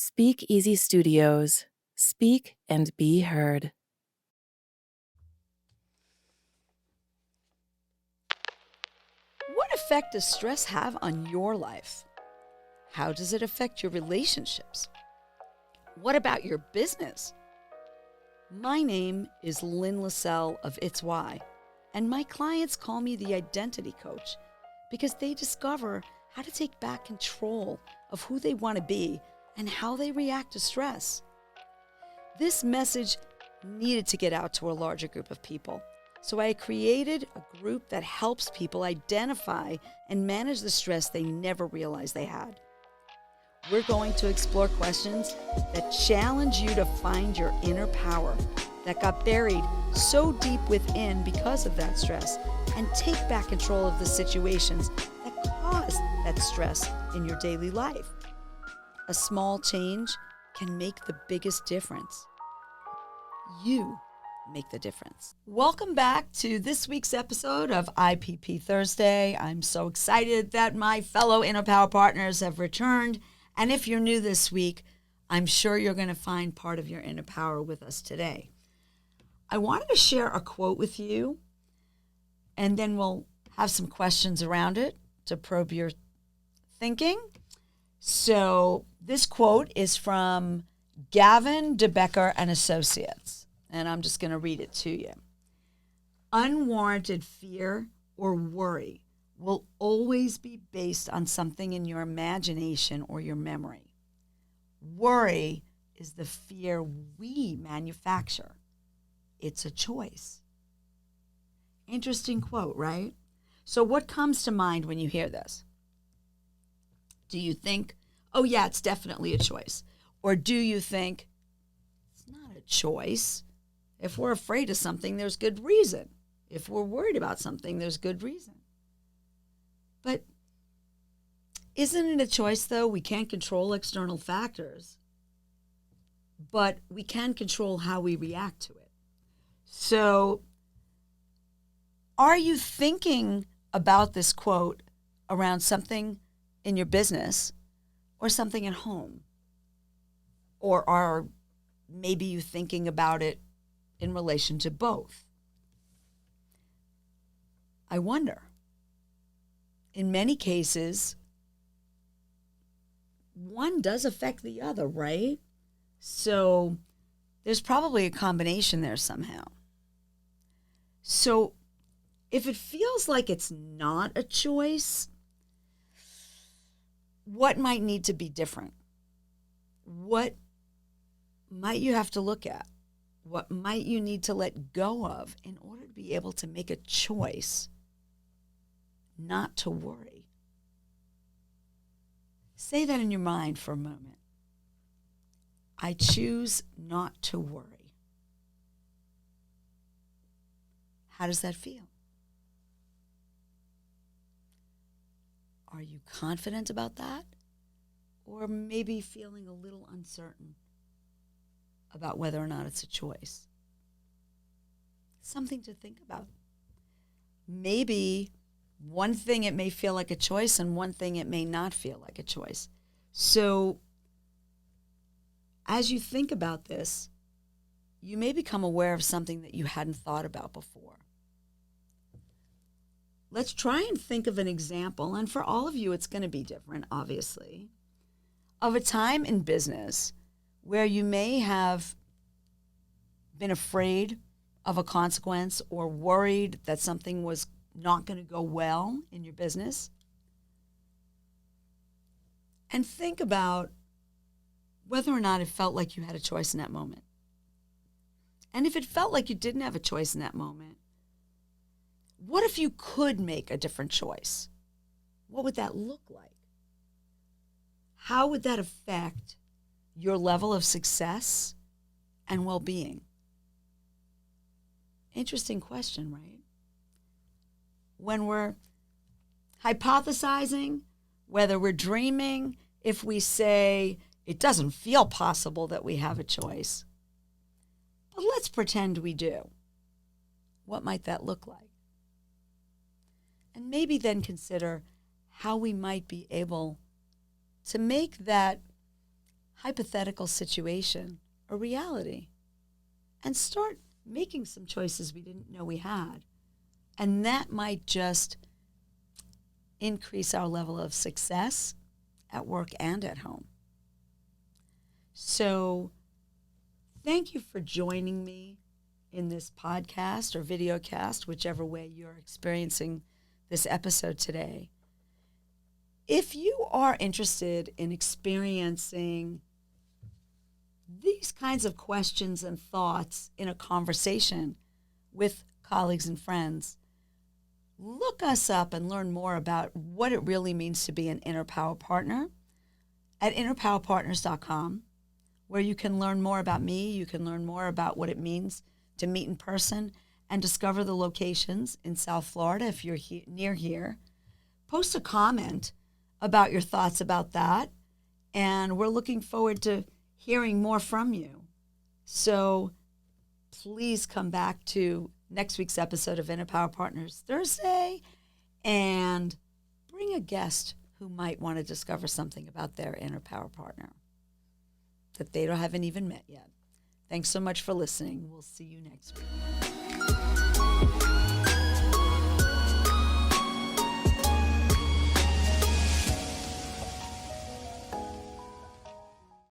Speak Easy Studios. Speak and be heard. What effect does stress have on your life? How does it affect your relationships? What about your business? My name is Lynn LaSalle of It's Why, and my clients call me the identity coach because they discover how to take back control of who they want to be and how they react to stress. This message needed to get out to a larger group of people, so I created a group that helps people identify and manage the stress they never realized they had. We're going to explore questions that challenge you to find your inner power that got buried so deep within because of that stress, and take back control of the situations that cause that stress in your daily life. A small change can make the biggest difference. You make the difference. Welcome back to this week's episode of IPP Thursday. I'm so excited that my fellow Inner Power partners have returned. And if you're new this week, I'm sure you're going to find part of your inner power with us today. I wanted to share a quote with you, and then we'll have some questions around it to probe your thinking. So this quote is from Gavin DeBecker and Associates, and I'm just going to read it to you. Unwarranted fear or worry will always be based on something in your imagination or your memory. Worry is the fear we manufacture. It's a choice. Interesting quote, right? So what comes to mind when you hear this? Do you think, oh yeah, it's definitely a choice? Or do you think, it's not a choice? If we're afraid of something, there's good reason. If we're worried about something, there's good reason. But isn't it a choice, though? We can't control external factors, but we can control how we react to it. So are you thinking about this quote around something in your business or something at home? Or are maybe you thinking about it in relation to both? I wonder. In many cases, one does affect the other, right? So there's probably a combination there somehow. So if it feels like it's not a choice, what might need to be different? What might you have to look at? What might you need to let go of in order to be able to make a choice not to worry? Say that in your mind for a moment. I choose not to worry. How does that feel? Are you confident about that? Or maybe feeling a little uncertain about whether or not it's a choice? Something to think about. Maybe one thing it may feel like a choice, and one thing it may not feel like a choice. So as you think about this, you may become aware of something that you hadn't thought about before. Let's try and think of an example, and for all of you, it's going to be different, obviously, of a time in business where you may have been afraid of a consequence or worried that something was not going to go well in your business. And think about whether or not it felt like you had a choice in that moment. And if it felt like you didn't have a choice in that moment, what if you could make a different choice? What would that look like? How would that affect your level of success and well-being? Interesting question, right? When we're hypothesizing, whether we're dreaming, if we say it doesn't feel possible that we have a choice, but let's pretend we do. What might that look like? And maybe then consider how we might be able to make that hypothetical situation a reality and start making some choices we didn't know we had. And that might just increase our level of success at work and at home. So thank you for joining me in this podcast or videocast, whichever way you're experiencing this episode today. If you are interested in experiencing these kinds of questions and thoughts in a conversation with colleagues and friends, look us up and learn more about what it really means to be an Inner Power Partner at innerpowerpartners.com, where you can learn more about me, you can learn more about what it means to meet in person and discover the locations in South Florida if you're near here. Post a comment about your thoughts about that, and we're looking forward to hearing more from you. So please come back to next week's episode of Inner Power Partners Thursday and bring a guest who might want to discover something about their inner power partner that they haven't even met yet. Thanks so much for listening. We'll see you next week.